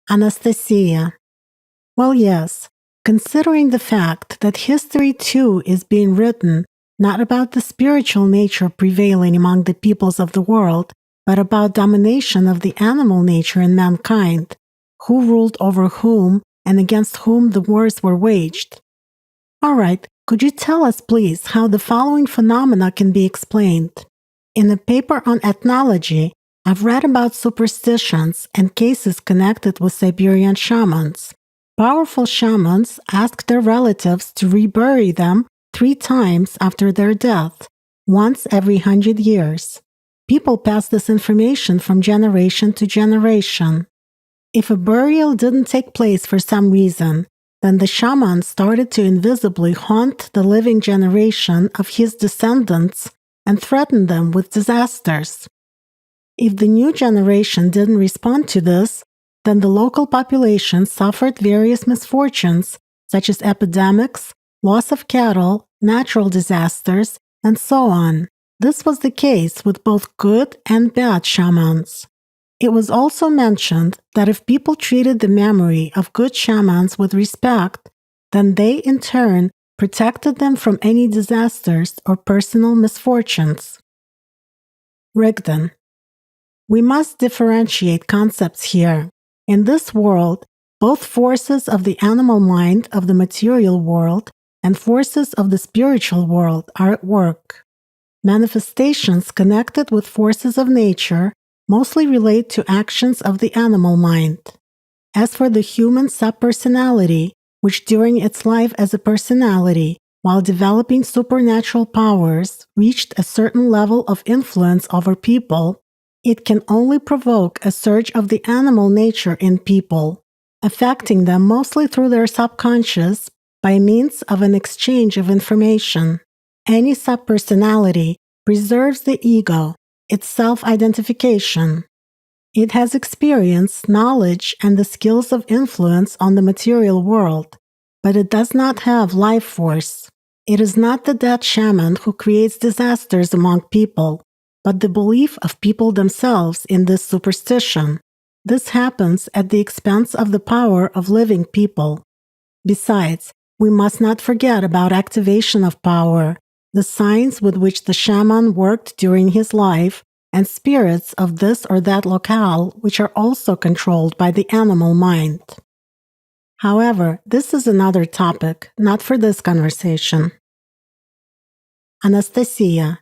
Anastasia. Well, yes, considering the fact that history too is being written not about the spiritual nature prevailing among the peoples of the world, but about domination of the animal nature in mankind, who ruled over whom and against whom the wars were waged. All right, could you tell us please how the following phenomena can be explained? In a paper on ethnology, I've read about superstitions and cases connected with Siberian shamans. Powerful shamans asked their relatives to rebury them 3 times after their death, once every 100 years. People pass this information from generation to generation. If a burial didn't take place for some reason, then the shaman started to invisibly haunt the living generation of his descendants and threaten them with disasters. If the new generation didn't respond to this, then the local population suffered various misfortunes, such as epidemics, loss of cattle, natural disasters, and so on. This was the case with both good and bad shamans. It was also mentioned that if people treated the memory of good shamans with respect, then they in turn protected them from any disasters or personal misfortunes. Rigdon. We must differentiate concepts here. In this world, both forces of the animal mind of the material world and forces of the spiritual world are at work. Manifestations connected with forces of nature mostly relate to actions of the animal mind. As for the human subpersonality, which during its life as a personality, while developing supernatural powers, reached a certain level of influence over people, it can only provoke a surge of the animal nature in people, affecting them mostly through their subconscious by means of an exchange of information. Any subpersonality preserves the ego, its self-identification. It has experience, knowledge, and the skills of influence on the material world, but it does not have life force. It is not the dead shaman who creates disasters among people, but the belief of people themselves in this superstition. This happens at the expense of the power of living people. Besides, we must not forget about activation of power, the signs with which the shaman worked during his life, and spirits of this or that locale which are also controlled by the animal mind. However, this is another topic, not for this conversation. Anastasia.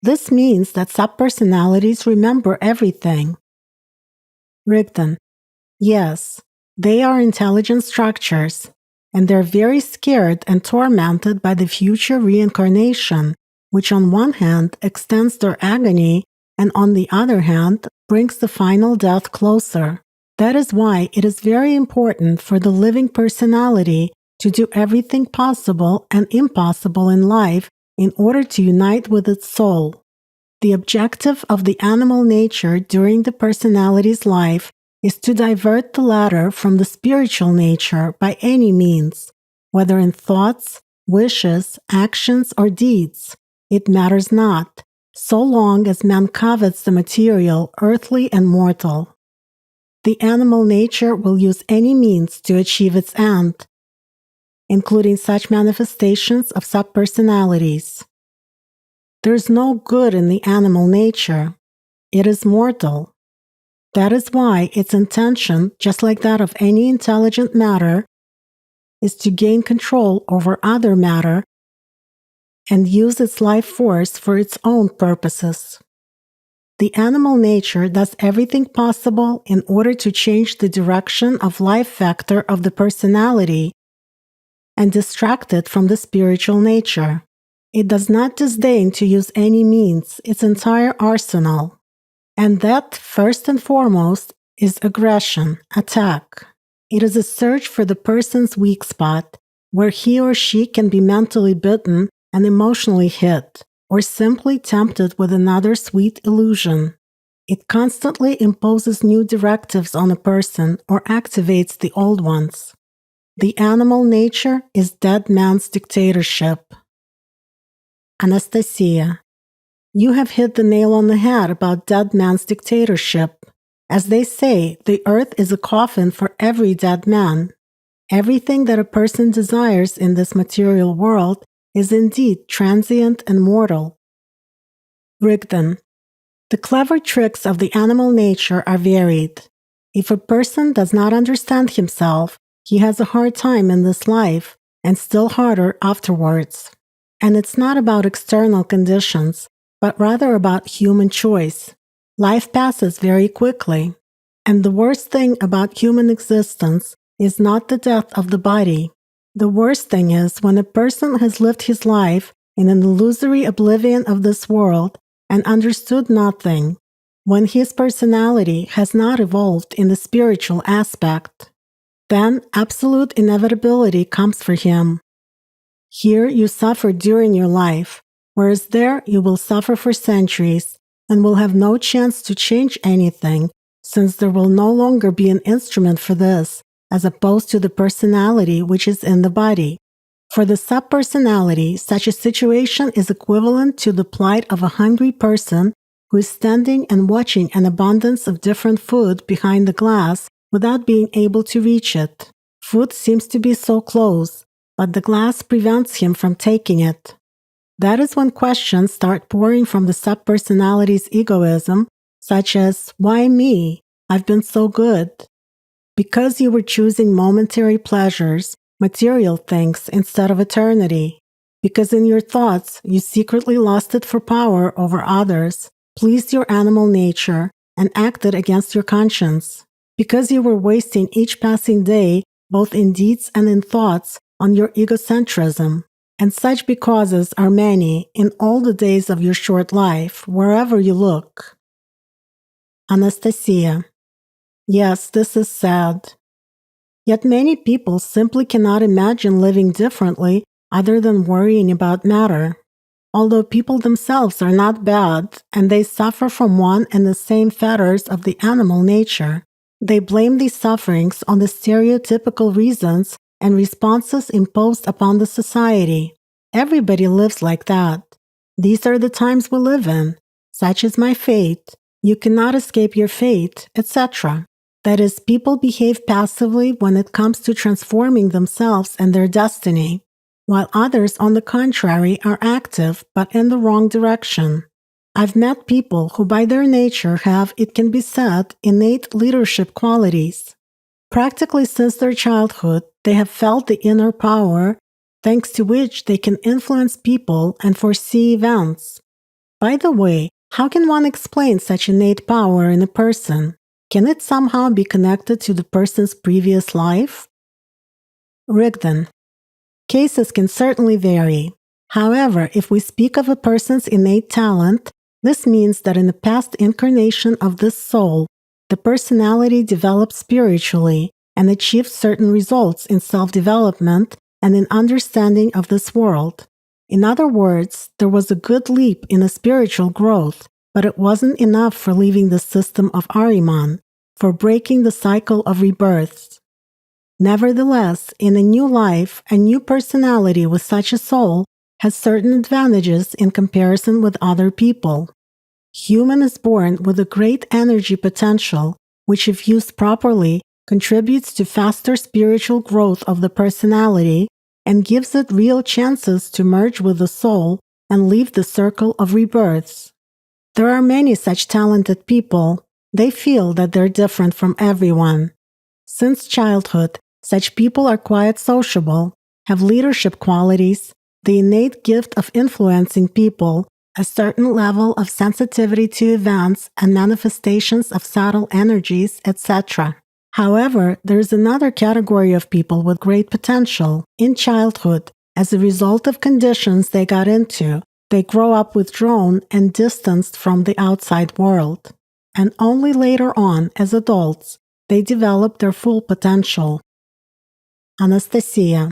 This means that subpersonalities remember everything. Rigdon. Yes, they are intelligent structures, and they're very scared and tormented by the future reincarnation, which on one hand extends their agony and on the other hand brings the final death closer. That is why it is very important for the living personality to do everything possible and impossible in life in order to unite with its soul. The objective of the animal nature during the personality's life is to divert the latter from the spiritual nature by any means, whether in thoughts, wishes, actions, or deeds. It matters not, so long as man covets the material, earthly, and mortal. The animal nature will use any means to achieve its end, including such manifestations of subpersonalities. There is no good in the animal nature. It is mortal. That is why its intention, just like that of any intelligent matter, is to gain control over other matter and use its life force for its own purposes. The animal nature does everything possible in order to change the direction of life vector of the personality and distract it from the spiritual nature. It does not disdain to use any means, its entire arsenal. And that, first and foremost, is aggression, attack. It is a search for the person's weak spot, where he or she can be mentally bitten and emotionally hit, or simply tempted with another sweet illusion. It constantly imposes new directives on a person or activates the old ones. The animal nature is dead man's dictatorship. Anastasia. You have hit the nail on the head about dead man's dictatorship. As they say, the earth is a coffin for every dead man. Everything that a person desires in this material world is indeed transient and mortal. Rigdon. The clever tricks of the animal nature are varied. If a person does not understand himself, he has a hard time in this life, and still harder afterwards. And it's not about external conditions, but rather about human choice. Life passes very quickly, and the worst thing about human existence is not the death of the body. The worst thing is when a person has lived his life in an illusory oblivion of this world and understood nothing, when his personality has not evolved in the spiritual aspect. Then absolute inevitability comes for him. Here you suffer during your life, whereas there you will suffer for centuries and will have no chance to change anything, since there will no longer be an instrument for this, as opposed to the personality which is in the body. For the subpersonality, such a situation is equivalent to the plight of a hungry person who is standing and watching an abundance of different food behind the glass without being able to reach it. Food seems to be so close, but the glass prevents him from taking it. That is when questions start pouring from the subpersonality's egoism, such as, "Why me? I've been so good." Because you were choosing momentary pleasures, material things, instead of eternity. Because in your thoughts you secretly lusted for power over others, pleased your animal nature, and acted against your conscience. Because you were wasting each passing day, both in deeds and in thoughts, on your egocentrism. And such becauses are many in all the days of your short life, wherever you look. Anastasia. Yes, this is sad. Yet many people simply cannot imagine living differently other than worrying about matter. Although people themselves are not bad, and they suffer from one and the same fetters of the animal nature, they blame these sufferings on the stereotypical reasons and responses imposed upon the society. Everybody lives like that. These are the times we live in. Such is my fate. You cannot escape your fate, etc. That is, people behave passively when it comes to transforming themselves and their destiny, while others, on the contrary, are active but in the wrong direction. I've met people who by their nature have, it can be said, innate leadership qualities. Practically since their childhood, they have felt the inner power, thanks to which they can influence people and foresee events. By the way, how can one explain such innate power in a person? Can it somehow be connected to the person's previous life? Rigdon. Cases can certainly vary. However, if we speak of a person's innate talent, this means that in the past incarnation of this soul, the personality developed spiritually and achieved certain results in self-development and in understanding of this world. In other words, there was a good leap in a spiritual growth, but it wasn't enough for leaving the system of Ahriman, for breaking the cycle of rebirths. Nevertheless, in a new life, a new personality with such a soul has certain advantages in comparison with other people. Human is born with a great energy potential, which if used properly, contributes to faster spiritual growth of the personality and gives it real chances to merge with the soul and leave the circle of rebirths. There are many such talented people. They feel that they're different from everyone. Since childhood, such people are quite sociable, have leadership qualities, the innate gift of influencing people, a certain level of sensitivity to events and manifestations of subtle energies, etc. However, there is another category of people with great potential. In childhood, as a result of conditions they got into, they grow up withdrawn and distanced from the outside world. And only later on, as adults, they develop their full potential. Anastasia.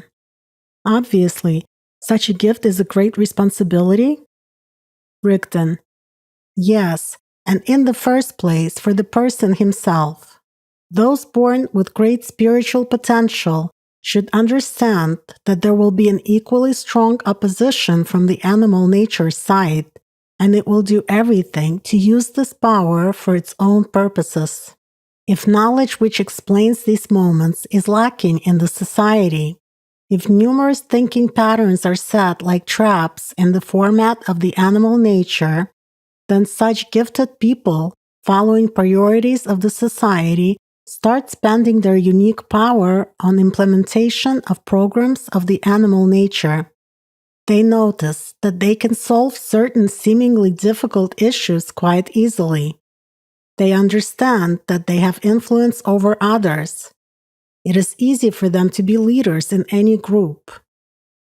Obviously, such a gift is a great responsibility. Rigdon. Yes, and in the first place for the person himself. Those born with great spiritual potential should understand that there will be an equally strong opposition from the animal nature side, and it will do everything to use this power for its own purposes. If knowledge which explains these moments is lacking in the society, if numerous thinking patterns are set like traps in the format of the animal nature, then such gifted people, following priorities of the society, start spending their unique power on implementation of programs of the animal nature. They notice that they can solve certain seemingly difficult issues quite easily. They understand that they have influence over others. It is easy for them to be leaders in any group.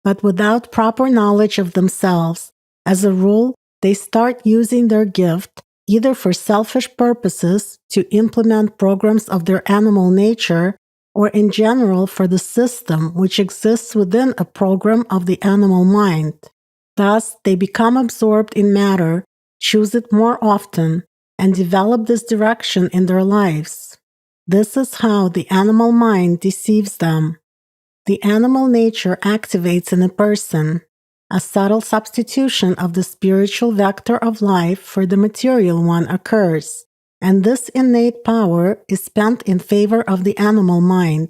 But without proper knowledge of themselves, as a rule, they start using their gift either for selfish purposes to implement programs of their animal nature, or in general for the system which exists within a program of the animal mind. Thus, they become absorbed in matter, choose it more often, and develop this direction in their lives. This is how the animal mind deceives them. The animal nature activates in a person. A subtle substitution of the spiritual vector of life for the material one occurs, and this innate power is spent in favor of the animal mind.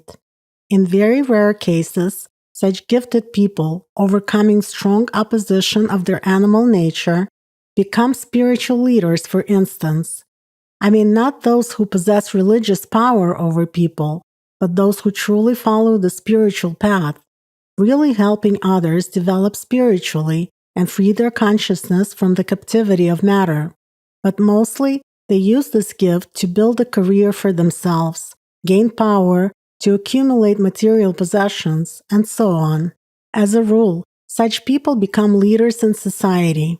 In very rare cases, such gifted people, overcoming strong opposition of their animal nature, become spiritual leaders, for instance. I mean, not those who possess religious power over people, but those who truly follow the spiritual path, really helping others develop spiritually and free their consciousness from the captivity of matter. But mostly, they use this gift to build a career for themselves, gain power, to accumulate material possessions, and so on. As a rule, such people become leaders in society.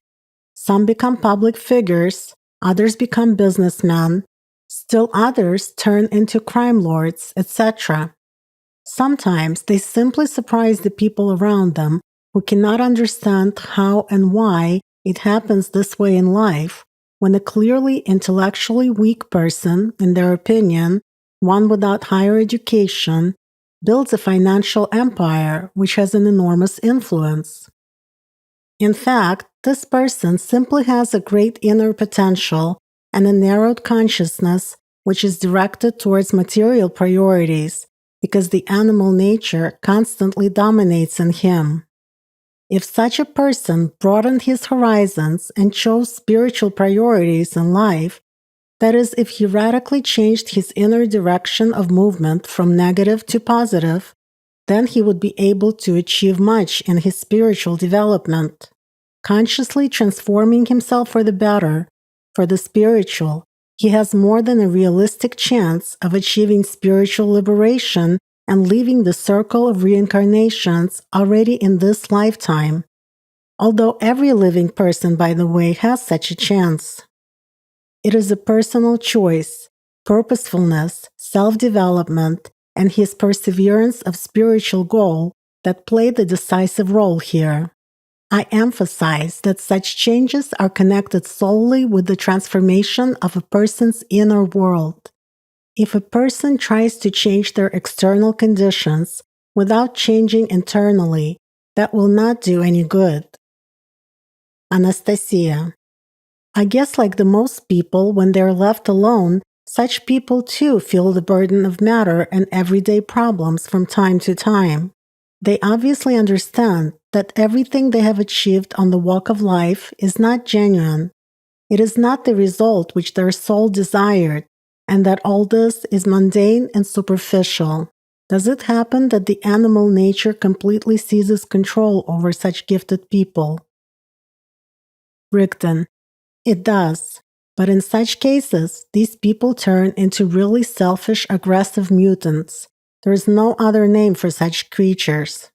Some become public figures, others become businessmen, still others turn into crime lords, etc. Sometimes they simply surprise the people around them who cannot understand how and why it happens this way in life, when a clearly intellectually weak person, in their opinion, one without higher education, builds a financial empire which has an enormous influence. In fact, this person simply has a great inner potential and a narrowed consciousness which is directed towards material priorities, because the animal nature constantly dominates in him. If such a person broadened his horizons and chose spiritual priorities in life, that is, if he radically changed his inner direction of movement from negative to positive, then he would be able to achieve much in his spiritual development. Consciously transforming himself for the better, for the spiritual, he has more than a realistic chance of achieving spiritual liberation and leaving the circle of reincarnations already in this lifetime. Although every living person, by the way, has such a chance. It is a personal choice, purposefulness, self-development, and his perseverance of spiritual goal that play the decisive role here. I emphasize that such changes are connected solely with the transformation of a person's inner world. If a person tries to change their external conditions without changing internally, that will not do any good. Anastasia. I guess like the most people, when they're left alone, such people too feel the burden of matter and everyday problems from time to time. They obviously understand that everything they have achieved on the walk of life is not genuine. It is not the result which their soul desired, and that all this is mundane and superficial. Does it happen that the animal nature completely seizes control over such gifted people? Rigdon. It does. But in such cases, these people turn into really selfish, aggressive mutants. There is no other name for such creatures.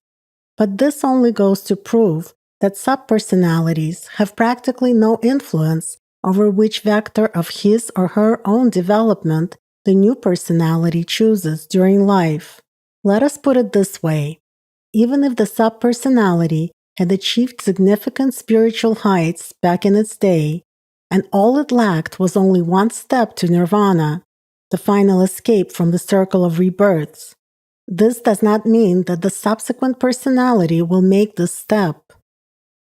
But this only goes to prove that subpersonalities have practically no influence over which vector of his or her own development the new personality chooses during life. Let us put it this way. Even if the subpersonality had achieved significant spiritual heights back in its day, and all it lacked was only one step to nirvana, the final escape from the circle of rebirths, this does not mean that the subsequent personality will make this step.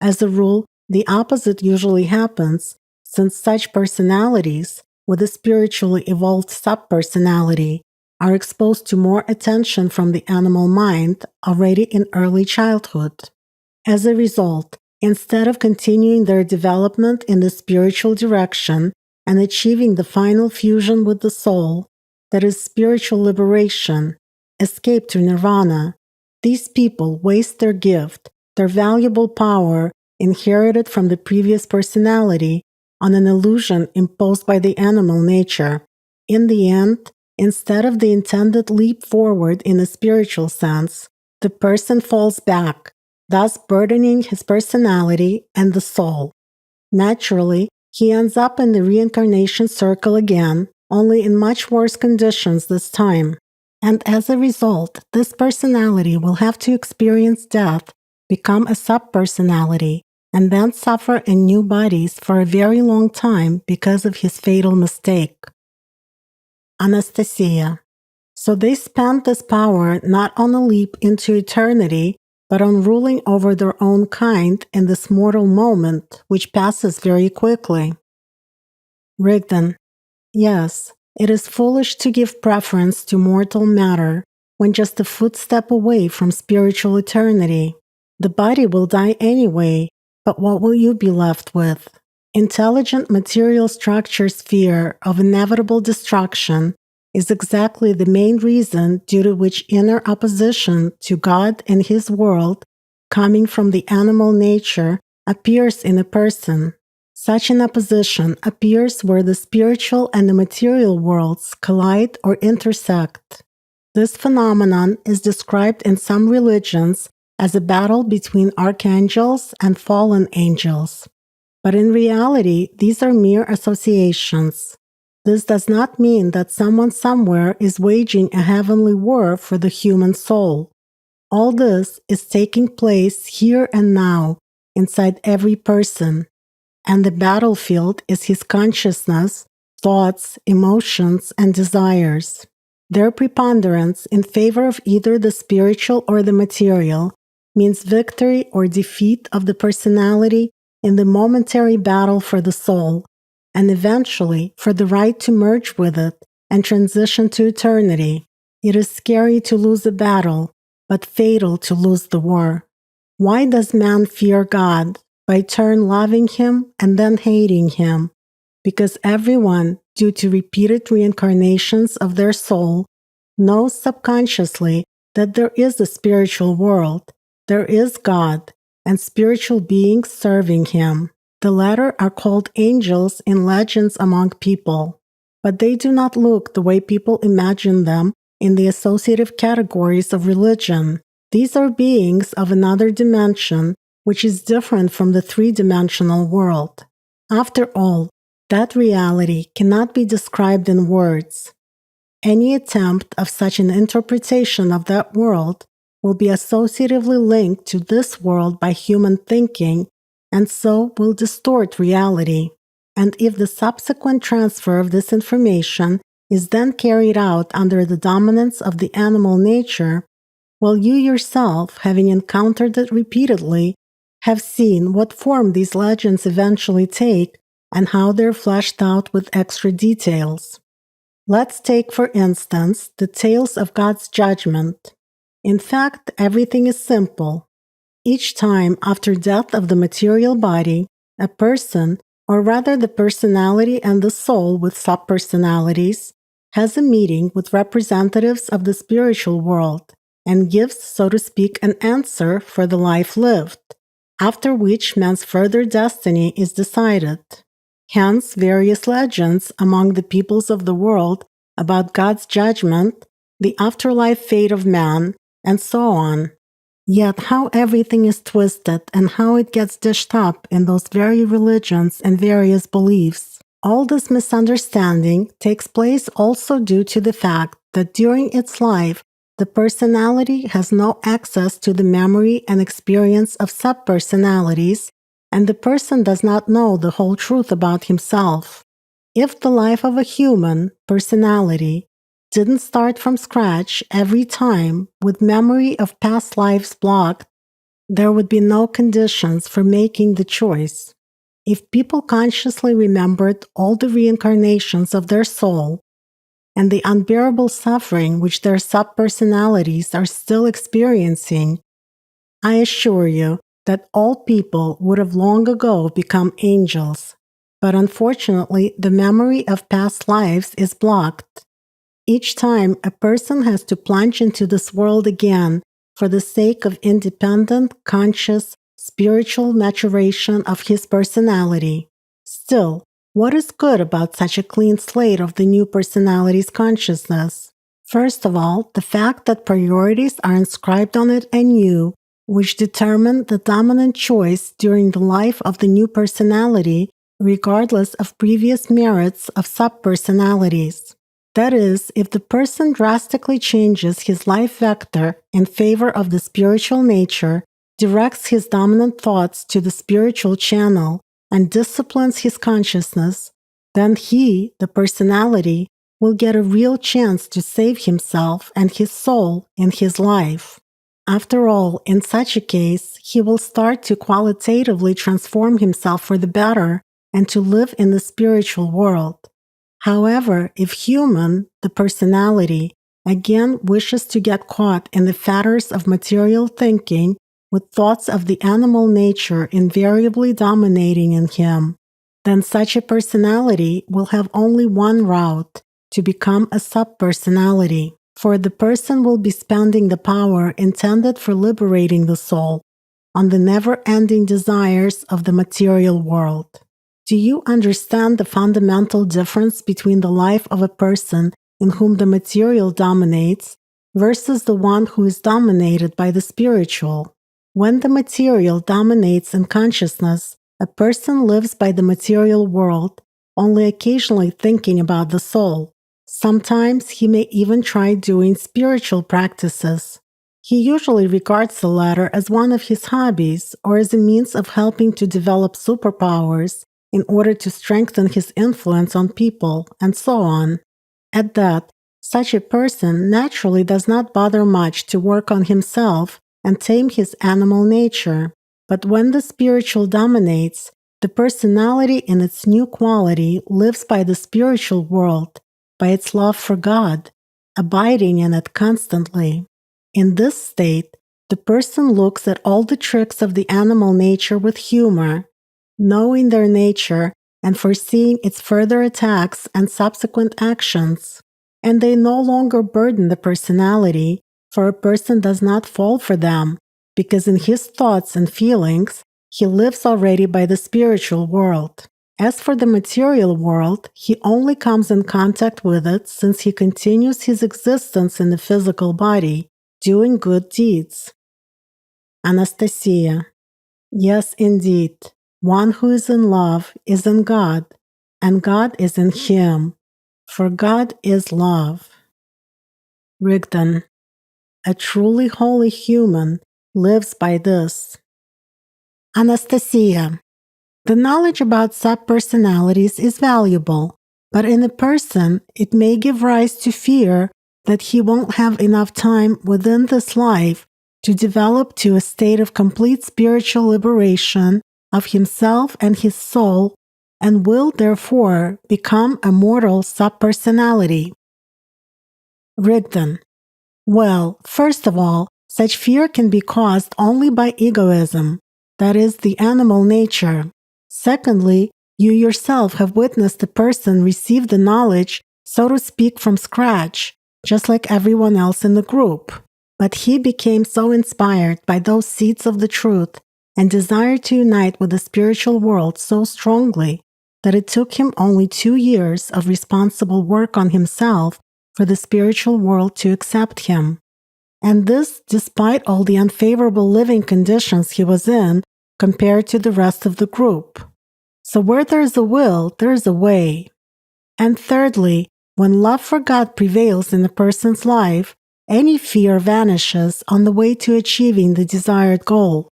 As a rule, the opposite usually happens, since such personalities, with a spiritually evolved subpersonality are exposed to more attention from the animal mind already in early childhood. As a result, instead of continuing their development in the spiritual direction and achieving the final fusion with the soul, that is spiritual liberation, escape to nirvana, these people waste their gift, their valuable power inherited from the previous personality, on an illusion imposed by the animal nature. In the end, instead of the intended leap forward in a spiritual sense, the person falls back, thus burdening his personality and the soul. Naturally, he ends up in the reincarnation circle again, only in much worse conditions this time. And as a result, this personality will have to experience death, become a subpersonality, and then suffer in new bodies for a very long time because of his fatal mistake. Anastasia. So they spent this power not on a leap into eternity, but on ruling over their own kind in this mortal moment, which passes very quickly. Rigdon. Yes, it is foolish to give preference to mortal matter when just a footstep away from spiritual eternity. The body will die anyway, but what will you be left with? Intelligent material structure's fear of inevitable destruction is exactly the main reason due to which inner opposition to God and His world, coming from the animal nature, appears in a person. Such an opposition appears where the spiritual and the material worlds collide or intersect. This phenomenon is described in some religions as a battle between archangels and fallen angels. But in reality, these are mere associations. This does not mean that someone somewhere is waging a heavenly war for the human soul. All this is taking place here and now, inside every person, and the battlefield is his consciousness, thoughts, emotions, and desires. Their preponderance in favor of either the spiritual or the material means victory or defeat of the personality in the momentary battle for the soul, and eventually for the right to merge with it and transition to eternity. It is scary to lose a battle, but fatal to lose the war. Why does man fear God, by turn loving Him and then hating Him? Because everyone, due to repeated reincarnations of their soul, knows subconsciously that there is a spiritual world, there is God, and spiritual beings serving Him. The latter are called angels in legends among people, but they do not look the way people imagine them in the associative categories of religion. These are beings of another dimension, which is different from the three-dimensional world. After all, that reality cannot be described in words. Any attempt of such an interpretation of that world will be associatively linked to this world by human thinking, and so will distort reality. And if the subsequent transfer of this information is then carried out under the dominance of the animal nature, well, you yourself, having encountered it repeatedly, have seen what form these legends eventually take and how they're fleshed out with extra details. Let's take, for instance, the tales of God's judgment. In fact, everything is simple. Each time after death of the material body, a person, or rather the personality and the soul with subpersonalities, has a meeting with representatives of the spiritual world and gives, so to speak, an answer for the life lived, after which man's further destiny is decided. Hence, various legends among the peoples of the world about God's judgment, the afterlife fate of man, and so on. Yet how everything is twisted and how it gets dished up in those very religions and various beliefs. All this misunderstanding takes place also due to the fact that during its life, the personality has no access to the memory and experience of subpersonalities, and the person does not know the whole truth about himself. If the life of a human personality didn't start from scratch every time with memory of past lives blocked, there would be no conditions for making the choice. If people consciously remembered all the reincarnations of their soul and the unbearable suffering which their subpersonalities are still experiencing, I assure you that all people would have long ago become angels. But unfortunately, the memory of past lives is blocked. Each time a person has to plunge into this world again for the sake of independent, conscious, spiritual maturation of his personality. Still, what is good about such a clean slate of the new personality's consciousness? First of all, the fact that priorities are inscribed on it anew, which determine the dominant choice during the life of the new personality, regardless of previous merits of subpersonalities. That is, if the person drastically changes his life vector in favor of the spiritual nature, directs his dominant thoughts to the spiritual channel, and disciplines his consciousness, then he, the personality, will get a real chance to save himself and his soul in his life. After all, in such a case, he will start to qualitatively transform himself for the better and to live in the spiritual world. However, if human, the personality, again wishes to get caught in the fetters of material thinking, with thoughts of the animal nature invariably dominating in him, then such a personality will have only one route, to become a subpersonality, for the person will be spending the power intended for liberating the soul on the never-ending desires of the material world. Do you understand the fundamental difference between the life of a person in whom the material dominates versus the one who is dominated by the spiritual? When the material dominates in consciousness, a person lives by the material world, only occasionally thinking about the soul. Sometimes he may even try doing spiritual practices. He usually regards the latter as one of his hobbies or as a means of helping to develop superpowers in order to strengthen his influence on people, and so on. At that, such a person naturally does not bother much to work on himself and tame his animal nature. But when the spiritual dominates, the personality in its new quality lives by the spiritual world, by its love for God, abiding in it constantly. In this state, the person looks at all the tricks of the animal nature with humor, knowing their nature and foreseeing its further attacks and subsequent actions. And they no longer burden the personality, for a person does not fall for them, because in his thoughts and feelings, he lives already by the spiritual world. As for the material world, he only comes in contact with it since he continues his existence in the physical body, doing good deeds. Anastasia. Yes, indeed. One who is in love is in God, and God is in him, for God is love. Rigdon. A truly holy human lives by this. Anastasia. The knowledge about subpersonalities is valuable, but in a person it may give rise to fear that he won't have enough time within this life to develop to a state of complete spiritual liberation of himself and his soul, and will therefore become a mortal subpersonality. Rigdon. Well, first of all, such fear can be caused only by egoism, that is, the animal nature. Secondly, you yourself have witnessed the person receive the knowledge, so to speak, from scratch, just like everyone else in the group. But he became so inspired by those seeds of the truth and desired to unite with the spiritual world so strongly that it took him only 2 years of responsible work on himself for the spiritual world to accept him. And this despite all the unfavorable living conditions he was in compared to the rest of the group. So where there is a will, there is a way. And thirdly, when love for God prevails in a person's life, any fear vanishes on the way to achieving the desired goal.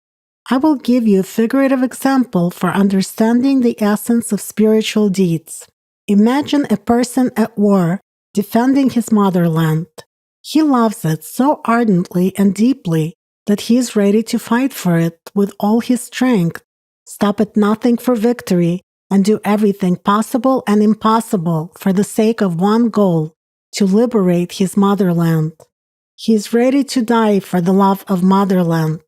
I will give you a figurative example for understanding the essence of spiritual deeds. Imagine a person at war defending his motherland. He loves it so ardently and deeply that he is ready to fight for it with all his strength, stop at nothing for victory, and do everything possible and impossible for the sake of one goal, to liberate his motherland. He is ready to die for the love of motherland.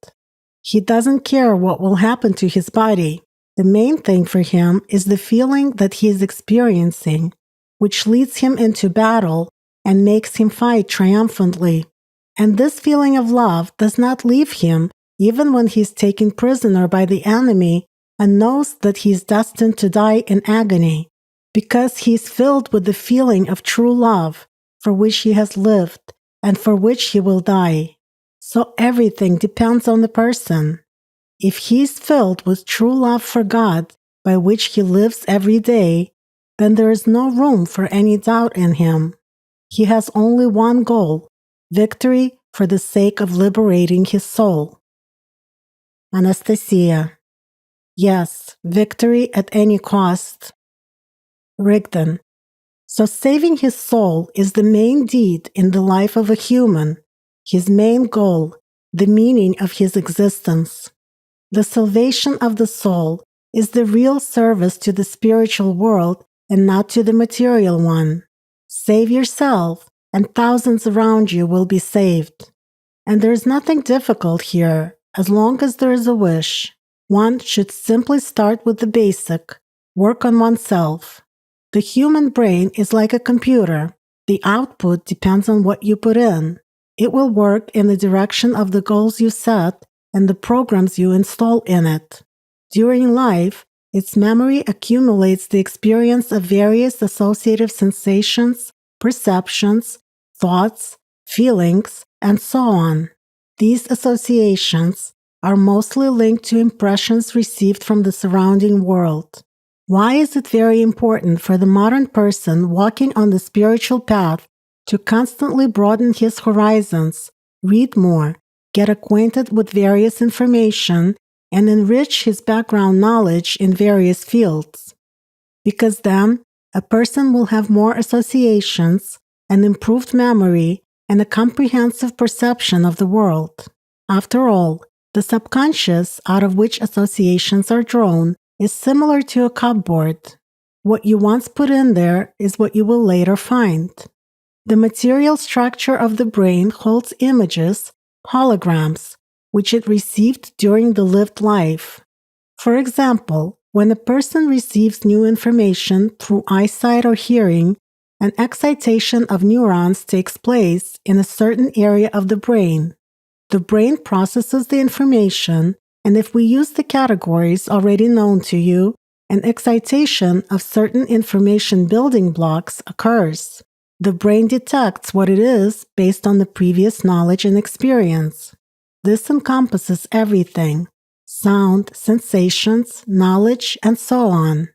He doesn't care what will happen to his body. The main thing for him is the feeling that he is experiencing, which leads him into battle and makes him fight triumphantly. And this feeling of love does not leave him even when he is taken prisoner by the enemy and knows that he is destined to die in agony, because he is filled with the feeling of true love for which he has lived and for which he will die. So everything depends on the person. If he is filled with true love for God, by which he lives every day, then there is no room for any doubt in him. He has only one goal: victory for the sake of liberating his soul. Anastasia. Yes, victory at any cost. Rigdon. So saving his soul is the main deed in the life of a human, his main goal, the meaning of his existence. The salvation of the soul is the real service to the spiritual world and not to the material one. Save yourself, and thousands around you will be saved. And there is nothing difficult here, as long as there is a wish. One should simply start with the basic, work on oneself. The human brain is like a computer. The output depends on what you put in. It will work in the direction of the goals you set and the programs you install in it. During life, its memory accumulates the experience of various associative sensations, perceptions, thoughts, feelings, and so on. These associations are mostly linked to impressions received from the surrounding world. Why is it very important for the modern person walking on the spiritual path to constantly broaden his horizons, read more, get acquainted with various information, and enrich his background knowledge in various fields? Because then a person will have more associations, an improved memory, and a comprehensive perception of the world. After all, the subconscious, out of which associations are drawn, is similar to a cupboard. What you once put in there is what you will later find. The material structure of the brain holds images, holograms, which it received during the lived life. For example, when a person receives new information through eyesight or hearing, an excitation of neurons takes place in a certain area of the brain. The brain processes the information, and if we use the categories already known to you, an excitation of certain information building blocks occurs. The brain detects what it is based on the previous knowledge and experience. This encompasses everything: sound, sensations, knowledge, and so on.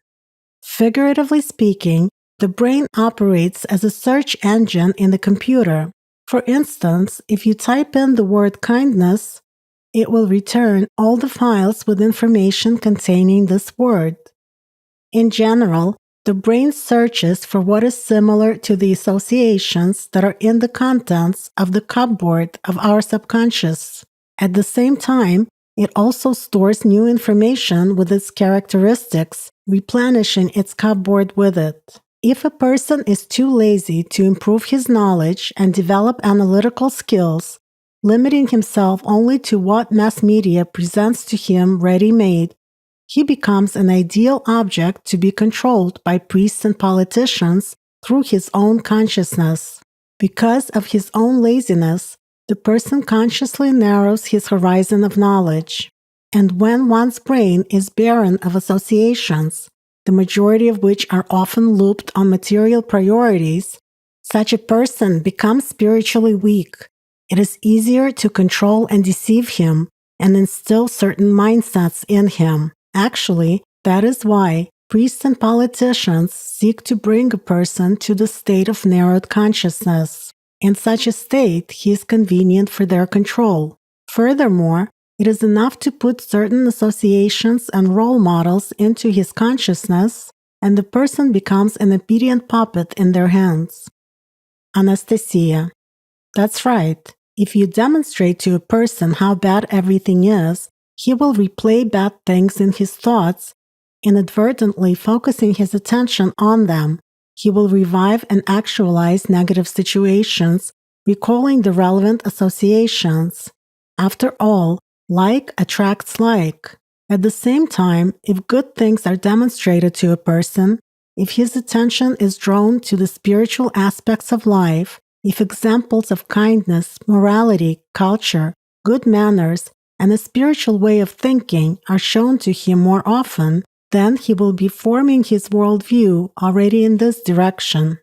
Figuratively speaking, the brain operates as a search engine in the computer. For instance, if you type in the word kindness, it will return all the files with information containing this word. In general, the brain searches for what is similar to the associations that are in the contents of the cupboard of our subconscious. At the same time, it also stores new information with its characteristics, replenishing its cupboard with it. If a person is too lazy to improve his knowledge and develop analytical skills, limiting himself only to what mass media presents to him ready-made, he becomes an ideal object to be controlled by priests and politicians through his own consciousness. Because of his own laziness, the person consciously narrows his horizon of knowledge. And when one's brain is barren of associations, the majority of which are often looped on material priorities, such a person becomes spiritually weak. It is easier to control and deceive him and instill certain mindsets in him. Actually, that is why priests and politicians seek to bring a person to the state of narrowed consciousness. In such a state, he is convenient for their control. Furthermore, it is enough to put certain associations and role models into his consciousness, and the person becomes an obedient puppet in their hands. Anastasia. That's right. If you demonstrate to a person how bad everything is, He will replay bad things in his thoughts, inadvertently focusing his attention on them. He will revive and actualize negative situations, recalling the relevant associations. After all, like attracts like. At the same time, if good things are demonstrated to a person, if his attention is drawn to the spiritual aspects of life, if examples of kindness, morality, culture, good manners, and a spiritual way of thinking are shown to him more often, then he will be forming his worldview already in this direction.